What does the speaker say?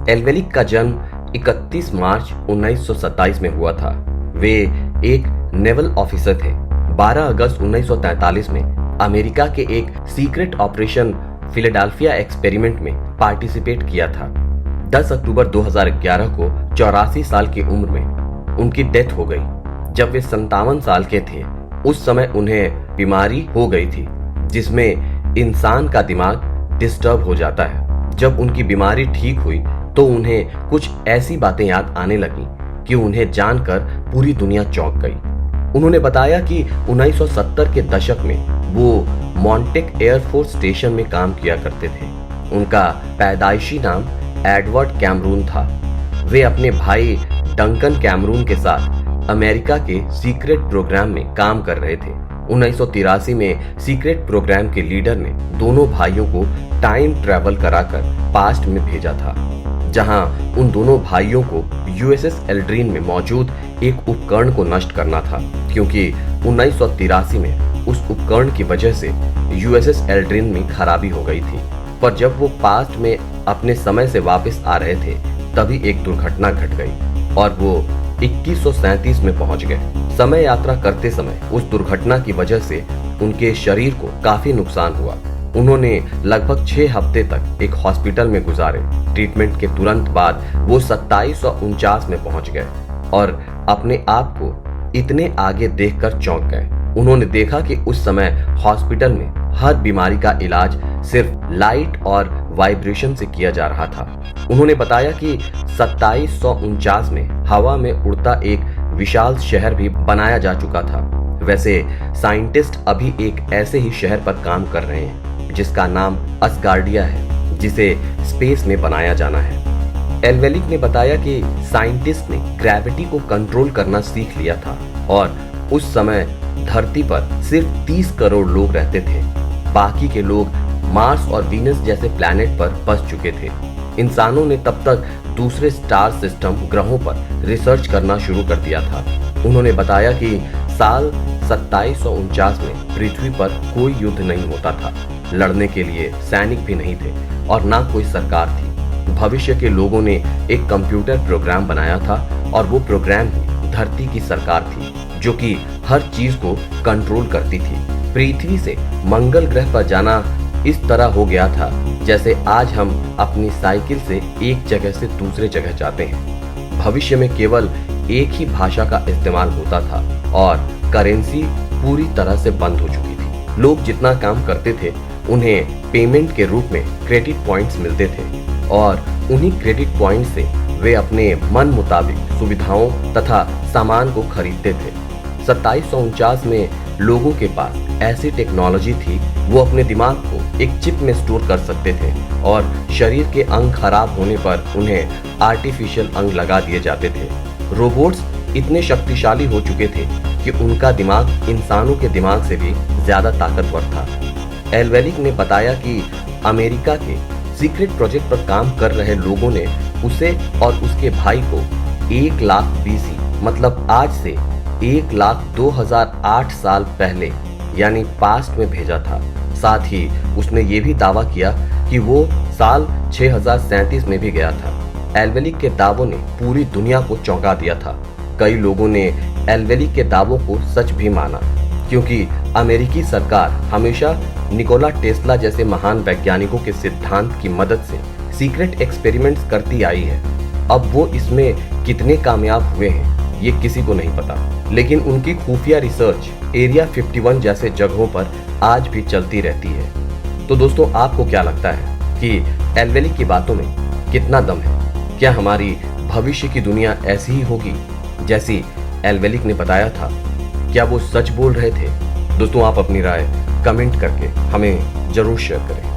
एल्वेलिक का जन्म 31 मार्च 1927 में हुआ था। वे एक नेवल ऑफिसर थे। 12 अगस्त 1943 में अमेरिका के एक सीक्रेट ऑपरेशन फिलाडेल्फिया एक्सपेरिमेंट में पार्टिसिपेट किया था। 10 अक्टूबर 2011 को 84 साल की उम्र में उनकी डेथ हो गई। जब वे 57 साल के थे उस समय उन्हें बीमारी हो गई थी जिसमें इंसान का दिमाग डिस्टर्ब हो जाता है। जब उनकी बीमारी ठीक हुई तो उन्हें कुछ ऐसी बातें याद आने लगी कि उन्हें जानकर पूरी दुनिया चौंक गई। उन्होंने बताया कि 1970 के दशक में वो मॉन्टेक एयरफोर्स स्टेशन में काम किया करते थे। उनका पैदाइशी नाम एडवर्ड कैमरून था। वे अपने भाई डंकन कैमरून के साथ अमेरिका के सीक्रेट प्रोग्राम में काम कर रहे थे। 1983 में सीक्रेट प्रोग्राम के लीडर ने दोनों भाइयों को टाइम ट्रैवल कराकर पास्ट में भेजा था, जहां उन दोनों भाइयों को यूएसएस एल्ड्रीन में मौजूद एक उपकरण को नष्ट करना था, क्योंकि 1983 में उस उपकरण की वजह से यूएसएस एल्ड्रीन में खराबी हो गई थी। पर जब वो पास्ट में अपने समय से वापस आ रहे थे तभी एक दुर्घटना घट गई और वो 2137 में पहुंच गए। समय यात्रा करते समय उस दुर्घटना की वजह से उनके शरीर को काफी नुकसान हुआ। उन्होंने लगभग 6 हफ्ते तक एक हॉस्पिटल में गुजारे। ट्रीटमेंट के तुरंत बाद वो 2749 में पहुंच गए और अपने आप को इतने आगे देखकर चौंक गए। उन्होंने देखा कि उस समय हॉस्पिटल में हर बीमारी का इलाज सिर्फ लाइट और वाइब्रेशन से किया जा रहा था। उन्होंने बताया कि 2749 में हवा में उड़ता एक विशाल शहर भी बनाया जा चुका था। वैसे साइंटिस्ट अभी एक ऐसे ही शहर पर काम कर रहे हैं जिसका नाम असगार्डिया है, जिसे स्पेस में बनाया जाना है। एल्वेलिक ने बताया कि साइंटिस्ट ने ग्रेविटी को कंट्रोल करना सीख लिया था और उस समय धरती पर सिर्फ 30 करोड़ लोग रहते थे। बाकी के लोग मार्स और वीनस जैसे प्लैनेट पर बस चुके थे। इंसानों ने तब तक दूसरे स्टार सिस्टम ग्रहों पर रिसर्च करना शुरू कर दिया था। उन्होंने बताया कि साल 2749 में पृथ्वी पर कोई युद्ध नहीं होता था, लड़ने के लिए सैनिक भी नहीं थे और ना कोई सरकार थी। भविष्य के लोगों ने एक कंप्यूटर प्रोग्राम बनाया था और वो प्रोग्राम ही धरती की सरकार थी, जो कि हर चीज को कंट्रोल करती थी। पृथ्वी से मंगल ग्रह पर जाना इस तरह हो गया था जैसे आज हम अपनी साइकिल से एक जगह से दूसरे जगह जाते हैं। भविष्य में केवल एक ही भाषा का इस्तेमाल होता था और करेंसी पूरी तरह से बंद हो चुकी थी। लोग जितना काम करते थे उन्हें पेमेंट के रूप में क्रेडिट पॉइंट्स मिलते थे और उन्हीं क्रेडिट पॉइंट से वे अपने मन मुताबिक सुविधाओं तथा सामान को खरीदते थे। 2749 में लोगों के पास ऐसी टेक्नोलॉजी थी वो अपने दिमाग को एक चिप में स्टोर कर सकते थे और शरीर के अंग खराब होने पर उन्हें आर्टिफिशियल अंग लगा दिए जाते थे। रोबोट्स इतने शक्तिशाली हो चुके थे कि उनका दिमाग इंसानों के दिमाग से भी ज्यादा ताकतवर था। एल्वेलिक ने बताया कि अमेरिका के सीक्रेट प्रोजेक्ट पर काम कर रहे लोगों ने उसे और उसके भाई को 1 लाख BC मतलब आज से 1,02,008 साल पहले यानी पास्ट में भेजा था। साथ ही उसने ये भी दावा किया कि वो साल 6037 में भी गया था। एल्वेलिक के दावों ने पूरी दुनिया को चौंका दिया था। कई लोगों ने एल्वेलिक के दावों को सच भी माना, क्योंकि अमेरिकी सरकार हमेशा निकोला टेस्ला जैसे महान वैज्ञानिकों के सिद्धांत की मदद से सीक्रेट एक्सपेरिमेंट्स करती आई है। अब वो इसमें कितने कामयाब हुए हैं ये किसी को नहीं पता, लेकिन उनकी खुफिया रिसर्च एरिया 51 जैसे जगहों पर आज भी चलती रहती है। तो दोस्तों, आपको क्या लगता है कि एल्वेलिक की बातों में कितना दम है? क्या हमारी भविष्य की दुनिया ऐसी ही होगी जैसी एल्वेलिक ने बताया था? क्या वो सच बोल रहे थे? दोस्तों, आप अपनी राय कमेंट करके हमें जरूर शेयर करें।